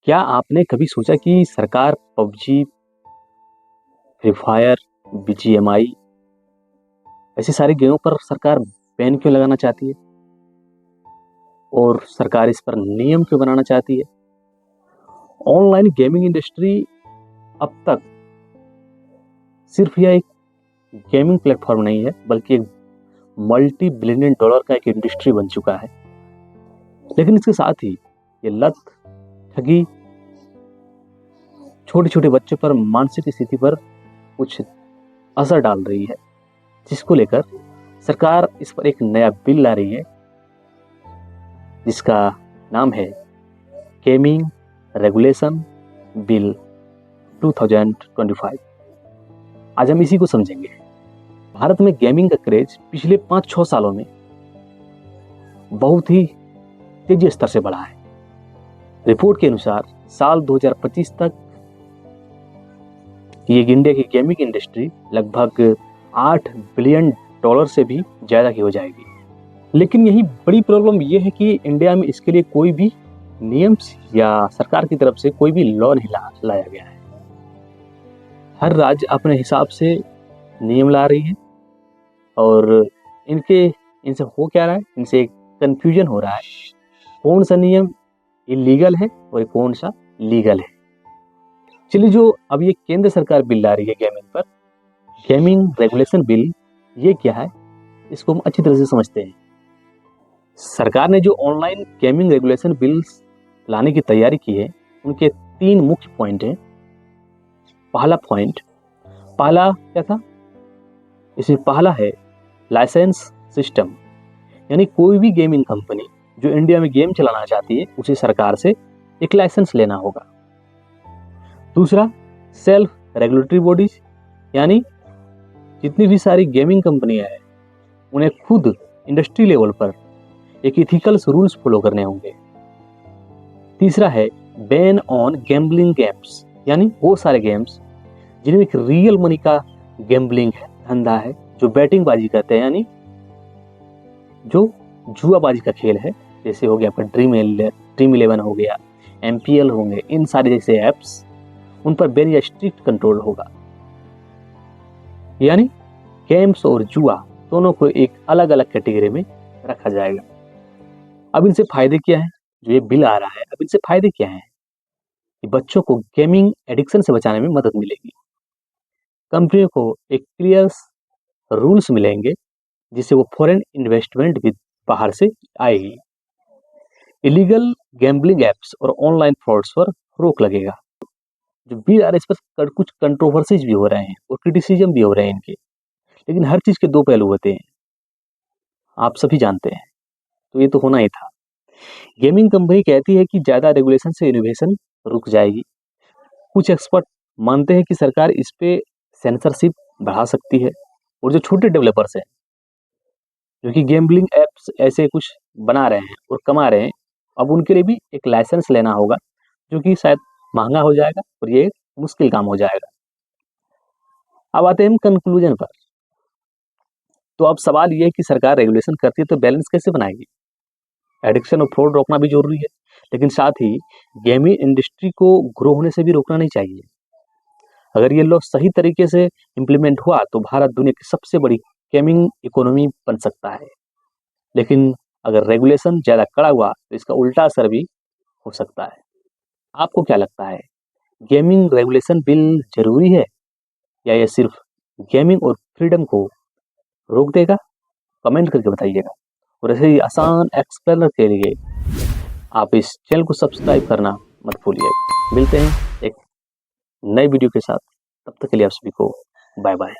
क्या आपने कभी सोचा कि सरकार पबजी, फ्री फायर, बीजीएमआई ऐसे सारे गेमों पर सरकार बैन क्यों लगाना चाहती है और सरकार इस पर नियम क्यों बनाना चाहती है? ऑनलाइन गेमिंग इंडस्ट्री अब तक सिर्फ यह एक गेमिंग प्लेटफॉर्म नहीं है, बल्कि एक मल्टी बिलियन डॉलर का एक इंडस्ट्री बन चुका है। लेकिन इसके साथ ही ये लत, ठगी, छोटे छोटे बच्चों पर मानसिक स्थिति पर कुछ असर डाल रही है, जिसको लेकर सरकार इस पर एक नया बिल ला रही है, जिसका नाम है गेमिंग रेगुलेशन बिल 2025। आज हम इसी को समझेंगे। भारत में गेमिंग का क्रेज पिछले 5-6 सालों में बहुत ही तेजी स्तर से बढ़ा है। रिपोर्ट के अनुसार साल 2025 तक ये इंडिया की गेमिंग इंडस्ट्री लगभग $8 बिलियन से भी ज़्यादा की हो जाएगी। लेकिन यही बड़ी प्रॉब्लम ये है कि इंडिया में इसके लिए कोई भी नियम या सरकार की तरफ से कोई भी लॉ नहीं लाया गया है। हर राज्य अपने हिसाब से नियम ला रही है और इनसे हो क्या रहा है, इनसे कंफ्यूजन हो रहा है कौन सा नियम इलीगल है और कौन सा लीगल है। चलिए, जो अब ये केंद्र सरकार बिल ला रही है गेमिंग पर, गेमिंग रेगुलेशन बिल, ये क्या है इसको हम अच्छी तरह से समझते हैं। सरकार ने जो ऑनलाइन गेमिंग रेगुलेशन बिल्स लाने की तैयारी की है, उनके 3 मुख्य पॉइंट हैं। पहला क्या था? इसमें पहला है लाइसेंस सिस्टम, यानी कोई भी गेमिंग कंपनी जो इंडिया में गेम चलाना चाहती है उसे सरकार से एक लाइसेंस लेना होगा। दूसरा, सेल्फ रेगुलेटरी बॉडीज, यानी जितनी भी सारी गेमिंग कंपनियां हैं उन्हें खुद इंडस्ट्री लेवल पर एक इथिकल्स रूल्स फॉलो करने होंगे। तीसरा है बैन ऑन गैम्बलिंग गेम्स, यानी वो सारे गेम्स जिनमें एक रियल मनी का गैम्बलिंग धंधा है, जो बैटिंग बाजी करते हैं, यानी जो जुआबाजी का खेल है, जैसे हो गया आपका ड्रीम 11 हो गया, MPL होंगे, इन सारे जैसे ऐप्स, उन पर बैन या स्ट्रिक्ट कंट्रोल होगा। यानी गेम्स और जुआ दोनों को एक अलग अलग कैटेगरी में रखा जाएगा। अब इनसे फायदे क्या हैं? जो ये बिल आ रहा है, अब इनसे फायदे क्या हैं? कि बच्चों को गेमिंग एडिक्शन से बचाने में मदद मिलेगी। कंपनियों को एक क्लियर रूल्स मिलेंगे, जिससे वो फॉरेन इन्वेस्टमेंट भी बाहर से आएगी। इलीगल गैम्बलिंग एप्स और ऑनलाइन फ्रॉड्स पर रोक लगेगा। जो बिल आ रहा है, इस पर कुछ कंट्रोवर्सीज भी हो रहे हैं और क्रिटिसिज्म भी हो रहे हैं इनके, लेकिन हर चीज के 2 पहलू होते हैं, आप सभी जानते हैं, तो ये तो होना ही था। गेमिंग कंपनी कहती है कि ज्यादा रेगुलेशन से इनोवेशन रुक जाएगी। कुछ एक्सपर्ट मानते हैं कि सरकार इस पे सेंसरशिप बढ़ा सकती है, और जो छोटे डेवलपर्स हैं जो कि गेम्बलिंग एप्स ऐसे कुछ बना रहे हैं और कमा रहे हैं, अब उनके लिए भी एक लाइसेंस लेना होगा, जो कि शायद महंगा हो जाएगा और ये मुश्किल काम हो जाएगा। अब आते हैं हम कंक्लूजन पर। तो अब सवाल ये है कि सरकार रेगुलेशन करती है तो बैलेंस कैसे बनाएगी? एडिक्शन और फ्रॉड रोकना भी जरूरी है, लेकिन साथ ही गेमिंग इंडस्ट्री को ग्रो होने से भी रोकना नहीं चाहिए। अगर ये लॉ सही तरीके से इम्प्लीमेंट हुआ तो भारत दुनिया की सबसे बड़ी गेमिंग इकोनॉमी बन सकता है। लेकिन अगर रेगुलेशन ज़्यादा कड़ा हुआ तो इसका उल्टा असर भी हो सकता है। आपको क्या लगता है, गेमिंग रेगुलेशन बिल जरूरी है या ये सिर्फ गेमिंग और फ्रीडम को रोक देगा? कमेंट करके बताइएगा। और ऐसे ही आसान एक्सप्लेनर के लिए आप इस चैनल को सब्सक्राइब करना मत भूलिए। मिलते हैं एक नए वीडियो के साथ, तब तक के लिए आप सभी को बाय बाय।